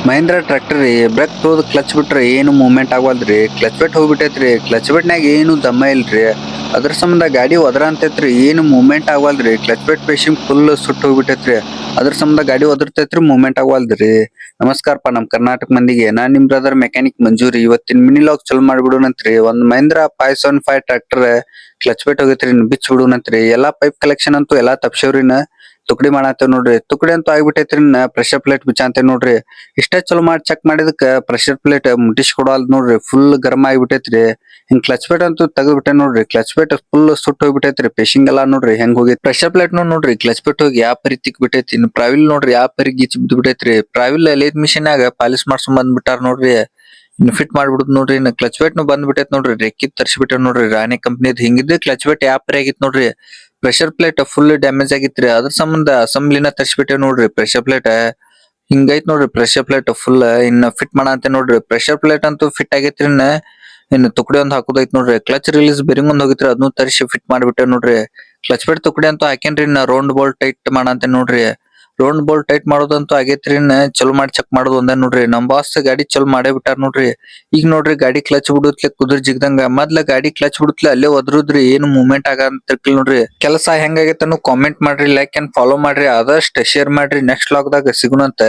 Mahendra tractor ರೀ break ತೊಗೊಳ್ clutch ಬಿಟ್ರೆ ಏನು ಮೂವ್ಮೆಂಟ್ ಆಗವಲ್ದ್ರಿ. ಕ್ಲಚ್ ಬಿಟ್ಟು ಹೋಗ್ಬಿಟ್ಟೈತ್ರಿ. ಕ್ಲಚ್ ಬಿಟ್ನಾಗ ಏನು ದಮ್ಮ ಇಲ್ರಿ. ಅದ್ರ ಸಂಬಂಧ ಗಾಡಿ ಒದರಂತೈತ್ರಿ. ಏನು ಮೂವ್ಮೆಂಟ್ ಆಗವಲ್ದ್ರಿ. ಕ್ಲಚ್ ಬಿಟ್ ಪೇಶಿಂಗ್ ಫುಲ್ ಸುಟ್ಟು ಹೋಗ್ಬಿಟ್ಟೈತ್ರಿ. ಅದ್ರ ಸಂಬಂಧ ಗಾಡಿ ಒದರ್ತೈತ್ರಿ, ಮೂವ್ಮೆಂಟ್ ಆಗವಲ್ದ್ರಿ. ನಮಸ್ಕಾರಪ್ಪ ನಮ್ ಕರ್ನಾಟಕ ಮಂದಿಗೆ. ನಾನ್ ನಿಮ್ ಬ್ರದರ್ ಮೆಕ್ಯಾನಿಕ್ ಮಂಜೂರಿ. ಇವತ್ತಿನ ಮಿನಿ ಲಾಗ್ ಚಲೋ ಮಾಡ್ಬಿಡೋಣಂತ್ರಿ. ಒಂದ್ ಮಹೇಂದ್ರ 575 ಟ್ರ್ಯಾಕ್ಟರ್ ಕ್ಲಚ್ ಬಿಟ್ ಹೋಗೈತ್ರಿ, ಬಿಚ್ಚ ಬಿಡೋಣಂತ್ರಿ. ಎಲ್ಲಾ ಪೈಪ್ ಕಲೆಕ್ಷನ್ ಅಂತೂ ಎಲ್ಲಾ ತಪ್ಸೇವ್ರಿನ. ತುಕಡಿ ಮಾಡತ್ತೇವ್ ನೋಡ್ರಿ. ತುಕಡಿ ಅಂತೂ ಆಗ್ಬಿಟ್ಟೈತ್ರಿ. ಪ್ರೆಷರ್ ಪ್ಲೇಟ್ ಬಿಚ್ಚಾಂತೇವ್ ನೋಡ್ರಿ. ಇಷ್ಟೇ ಚಲೋ ಮಾಡಿ ಚೆಕ್ ಮಾಡಿದಕ್ಕ ಪ್ರೆಷರ್ ಪ್ಲೇಟ್ ಮುಟ್ಟಿಸಿ ಕೊಡವಲ್ದ್ ನೋಡ್ರಿ. ಫುಲ್ ಗರಂ ಆಗಿಬಿಟ್ಟೈತ್ರಿ. ಹಿಂಗ್ ಕ್ಲಚ್ ಪ್ಲೇಟ್ ಅಂತೂ ತೆಗದ್ ಬಿಟ್ಟೆ ನೋಡ್ರಿ. ಕ್ಲಚ್ ಪ್ಲೇಟ್ ಫುಲ್ ಸುಟ್ಟು ಹೋಗ್ಬಿಟ್ಟೈತ್ರಿ. ಪೇಶಿಂಗ್ ಎಲ್ಲಾ ನೋಡ್ರಿ ಹೆಂಗ್ ಹೋಗಿ ಪ್ರೆಷರ್ ಪ್ಲೇಟ್ ನೋಡ್ರಿ. ಕ್ಲಚ್ ಪ್ಲೇಟ್ ಹೋಗಿ ಯಾವ ಪರಿ ತಿಕ್ ಬಿಟ್ಟೈತಿ. ಇನ್ನು ಪ್ರಾವಿಲ್ ನೋಡ್ರಿ ಯಾವ ಪರಿ ಗಿಚ್ ಬಿದ್ದು ಬಿಟ್ಟೈತ್ರಿ. ಪ್ರಾವಿಲ್ ಲೇತ್ ಮಿಷಿನ್ಯಾಗ ಪಾಲಿಶ್ ಮಾಡ್ಸ್ಕೊಂಡ್ ಬಂದ್ ಬಿಟ್ಟಾರ ನೋಡ್ರಿ. ಇನ್ನು ಫಿಟ್ ಮಾಡ್ಬಿಡುದ್ ನೋಡ್ರಿ. ಇನ್ನು ಕ್ಲಚ್ ಪ್ಲೇಟ್ ನು ಬಂದ್ ಬಿಟ್ಟೈತ್ ನೋಡ್ರಿ. ರೆಕ್ಕಿದ್ ತರ್ಸಿಬಿಟ್ಟಾರ ನೋಡ್ರಿ ರಾಣಿ ಕಂಪ್ನಿದ್. ಹಿಂಗಿದ್ದು ಕ್ಲಚ್ ಪ್ಲೇಟ್ ಯಾವ ಪರಿ ಆಗಿತ್ ನೋಡ್ರಿ. ಪ್ರೆಷರ್ ಪ್ಲೇಟ್ ಫುಲ್ ಡ್ಯಾಮೇಜ್ ಆಗಿತ್ರಿ. ಅದ್ರ ಸಂಬಂಧ ಅಸೆಂಬ್ಲಿನ ತರ್ಸಿಬಿಟ್ಟೆ ನೋಡ್ರಿ. ಪ್ರೆಷರ್ ಪ್ಲೇಟ್ ಹಿಂಗೈತ್ ನೋಡ್ರಿ. ಪ್ರೆಷರ್ ಪ್ಲೇಟ್ ಫುಲ್ ಇನ್ನ ಫಿಟ್ ಮಾಡಂತೆ ನೋಡ್ರಿ. ಪ್ರೆಷರ್ ಪ್ಲೇಟ್ ಅಂತೂ ಫಿಟ್ ಆಗೈತ್ರಿ. ಇನ್ನು ತುಕಡಿ ಒಂದ್ ಹಾಕುದೈತ್ ನೋಡ್ರಿ. ಕ್ಲಚ್ ರಿಲೀಸ್ ಬೇರಿಂಗ್ ಒಂದ್ ಹೋಗಿತ್ರಿ. ಅದನ್ನು ತರಿಸಿ ಫಿಟ್ ಮಾಡ್ಬಿಟ್ಟೆ ನೋಡ್ರಿ. ಕ್ಲಚ್ ಪ್ಲೇಟ್ ತುಕಡಿ ಅಂತೂ ಹಾಕೇನ್ರಿ. ಇನ್ನ ರೌಂಡ್ ಬೋಲ್ಟ್ ಟೈಟ್ ಮಾಡಂತೆ ನೋಡ್ರಿ. ರೌಂಡ್ ಬೋಲ್ಟ್ ಟೈಟ್ ಮಾಡೋದಂತೂ ಆಗೇತ್ರಿ. ಚಲೋ ಮಾಡಿ ಚೆಕ್ ಮಾಡೋದು ಒಂದೇ ನೋಡ್ರಿ. ನಮ್ ಬಾಸ್ ಗಾಡಿ ಚಲೋ ಮಾಡೇ ಬಿಟ್ಟಾರ ನೋಡ್ರಿ. ಈಗ ನೋಡ್ರಿ ಗಾಡಿ ಕ್ಲಚ್ ಬಿಡುತ್ಲೆ ಕುದುರ್ ಜಿಗ್ದಂಗ. ಮೊದ್ಲ ಗಾಡಿ ಕ್ಲಚ್ ಬಿಡುತ್ಲೆ ಅಲ್ಲೇ ಒದ್ರುದ್ರಿ. ಏನು ಮೂವ್ಮೆಂಟ್ ಆಗಂತಿರ್ಕಿಲ್ ನೋಡ್ರಿ. ಕೆಲಸ ಹೆಂಗಾಗೈತೆ ಅನ್ನೋ ಕಾಮೆಂಟ್ ಮಾಡ್ರಿ. ಲೈಕ್ ಅಂಡ್ ಫಾಲೋ ಮಾಡ್ರಿ. ಆದಷ್ಟು ಶೇರ್ ಮಾಡ್ರಿ. ನೆಕ್ಸ್ಟ್ ಲಾಗ್ ದಾಗ ಸಿಗುಣಂತ.